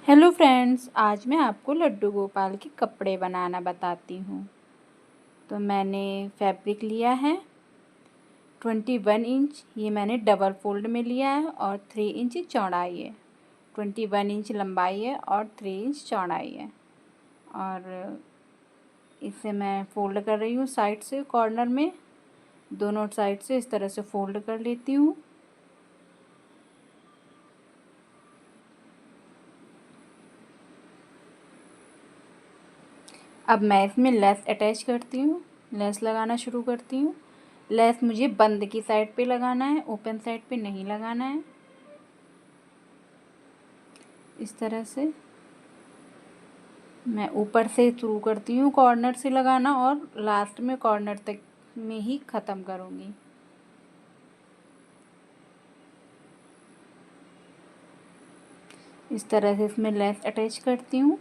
Hello friends, आज मैं आपको लड्डू गोपाल के कपड़े बनाना बताती हूँ। तो मैंने फैब्रिक लिया है 21 इंच, ये मैंने डबल फोल्ड में लिया है और 3 इंच चौड़ाई है। 21 इंच लंबाई है और 3 इंच चौड़ाई है। और इसे मैं फ़ोल्ड कर रही हूँ साइड से, कॉर्नर में दोनों साइड से इस तरह से फ़ोल्ड कर लेती हूँ। अब मैं इसमें लेस अटैच करती हूँ, लेस लगाना शुरू करती हूँ। लेस मुझे बंद की साइड पे लगाना है, ओपन साइड पे नहीं लगाना है। इस तरह से मैं ऊपर से शुरू करती हूँ कॉर्नर से लगाना और लास्ट में कॉर्नर तक में ही ख़त्म करूँगी। इस तरह से इसमें लेस अटैच करती हूँ।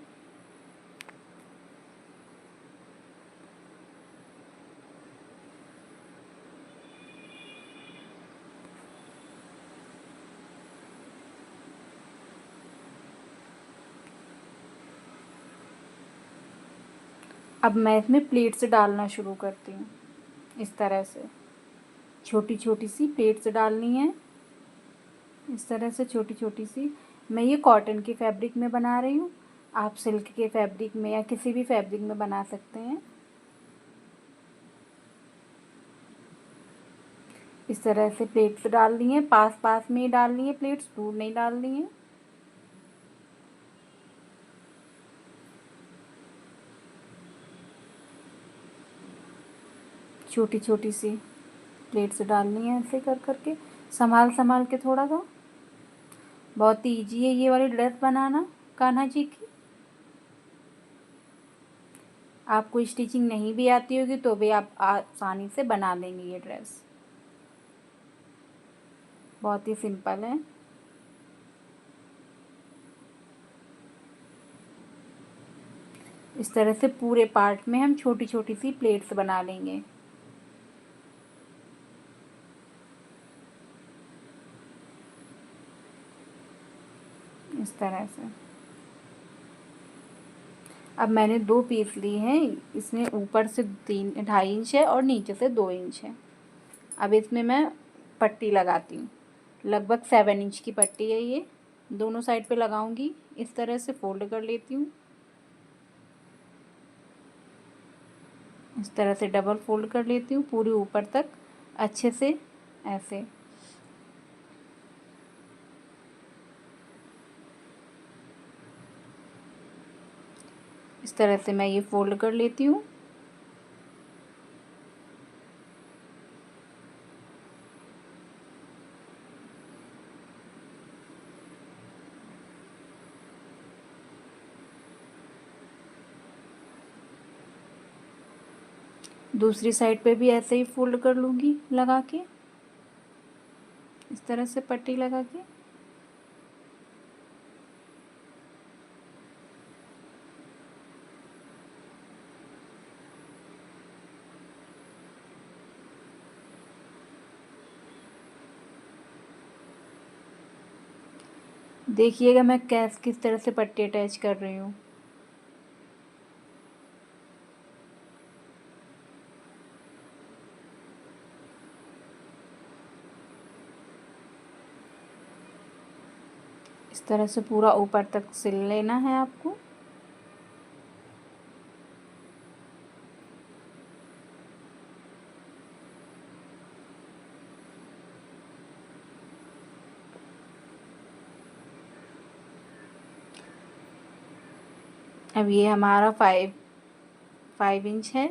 अब मैं इसमें प्लेट्स डालना शुरू करती हूँ। इस तरह से छोटी छोटी सी प्लेट्स डालनी है। इस तरह से छोटी छोटी सी। मैं ये कॉटन के फैब्रिक में बना रही हूँ, आप सिल्क के फैब्रिक में या किसी भी फैब्रिक में बना सकते हैं। इस तरह से प्लेट्स डालनी है, पास पास में ही डालनी है प्लेट्स, दूर नहीं डालनी है। छोटी छोटी सी प्लेट्स डालनी है ऐसे कर करके, संभाल संभाल के थोड़ा सा। बहुत ही ईजी है ये वाली ड्रेस बनाना कान्हा जी की। आपको स्टिचिंग नहीं भी आती होगी तो भी आप आसानी से बना लेंगे ये ड्रेस। बहुत ही सिंपल है। इस तरह से पूरे पार्ट में हम छोटी छोटी सी प्लेट्स बना लेंगे। इस तरह से अब मैंने 2 पीस लिए हैं। इसमें ऊपर से 3 2.5 इंच है और नीचे से 2 इंच है। अब इसमें मैं पट्टी लगाती हूँ। लगभग 7 इंच की पट्टी है ये, दोनों साइड पे लगाऊंगी। इस तरह से फोल्ड कर लेती हूँ। इस तरह से डबल फोल्ड कर लेती हूँ पूरी ऊपर तक अच्छे से, ऐसे। इस तरह से मैं ये फोल्ड कर लेती हूँ। दूसरी साइड पे भी ऐसे ही फोल्ड कर लूँगी लगा के, इस तरह से पट्टी लगा के। देखिएगा मैं किस तरह से पट्टी अटैच कर रही हूँ। इस तरह से पूरा ऊपर तक सिल लेना है आपको। अब ये हमारा 5 इंच है,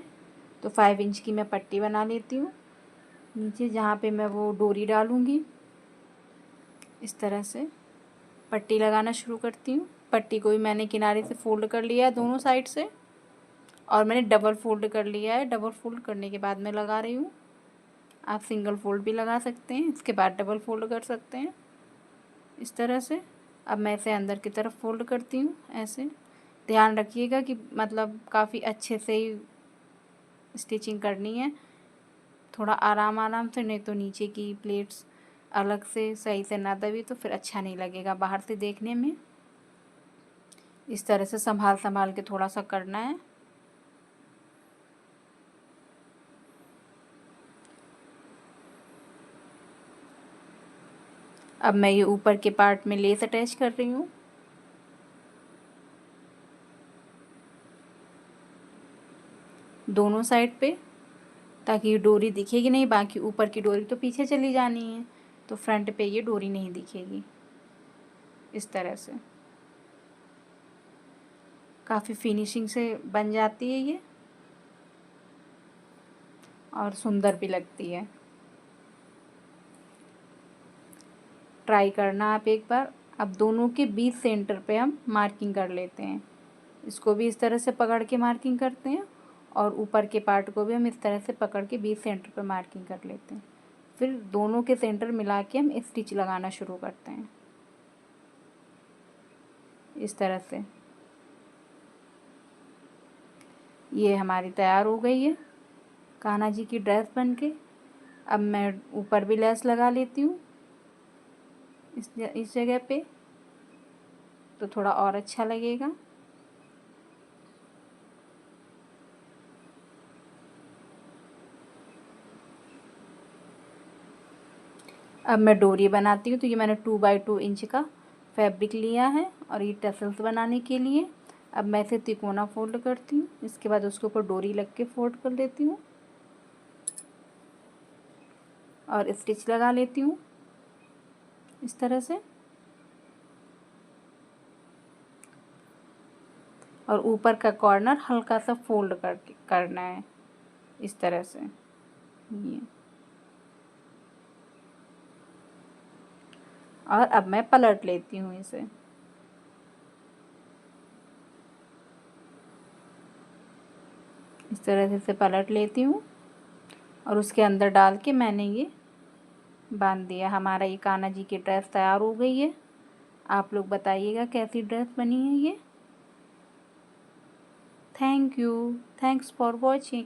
तो 5 इंच की मैं पट्टी बना लेती हूँ। नीचे जहाँ पे मैं वो डोरी डालूँगी, इस तरह से पट्टी लगाना शुरू करती हूँ। पट्टी को भी मैंने किनारे से फोल्ड कर लिया है दोनों साइड से, और मैंने डबल फोल्ड कर लिया है। डबल फोल्ड करने के बाद मैं लगा रही हूँ। आप सिंगल फोल्ड भी लगा सकते हैं, इसके बाद डबल फोल्ड कर सकते हैं, इस तरह से। अब मैं इसे अंदर की तरफ फोल्ड करती हूँ ऐसे। ध्यान रखिएगा कि मतलब काफ़ी अच्छे से ही स्टिचिंग करनी है, थोड़ा आराम आराम से, नहीं तो नीचे की प्लेट्स अलग से सही से ना दबी तो फिर अच्छा नहीं लगेगा बाहर से देखने में। इस तरह से संभाल संभाल के थोड़ा सा करना है। अब मैं ये ऊपर के पार्ट में लेस अटैच कर रही हूँ। दोनों साइड पे, ताकि ये डोरी दिखेगी नहीं, बाकी ऊपर की डोरी तो पीछे चली जानी है, तो फ्रंट पे ये डोरी नहीं दिखेगी। इस तरह से काफ़ी फिनिशिंग से बन जाती है ये, और सुंदर भी लगती है। ट्राई करना आप एक बार। अब दोनों के बीच सेंटर पे हम मार्किंग कर लेते हैं। इसको भी इस तरह से पकड़ के मार्किंग करते हैं, और ऊपर के पार्ट को भी हम इस तरह से पकड़ के बीच सेंटर पे मार्किंग कर लेते हैं। फिर दोनों के सेंटर मिला के हम स्टिच लगाना शुरू करते हैं इस तरह से। ये हमारी तैयार हो गई है कान्हा जी की ड्रेस बन के। अब मैं ऊपर भी लेस लगा लेती हूँ इस जगह पे, तो थोड़ा और अच्छा लगेगा। अब मैं डोरी बनाती हूँ। तो ये मैंने 2x2 इंच का फैब्रिक लिया है, और ये टसल्स बनाने के लिए अब मैं इसे तिकोना फोल्ड करती हूँ। इसके बाद उसके ऊपर डोरी लग के फोल्ड कर लेती हूँ और स्टिच लगा लेती हूँ इस तरह से। और ऊपर का कॉर्नर हल्का सा फोल्ड करना है इस तरह से। ये, और अब मैं पलट लेती हूँ इसे। इस तरह से इसे पलट लेती हूँ, और उसके अंदर डाल के मैंने ये बांध दिया। हमारा ये कान्हा जी की ड्रेस तैयार हो गई है। आप लोग बताइएगा कैसी ड्रेस बनी है ये। Thank you, thanks for watching.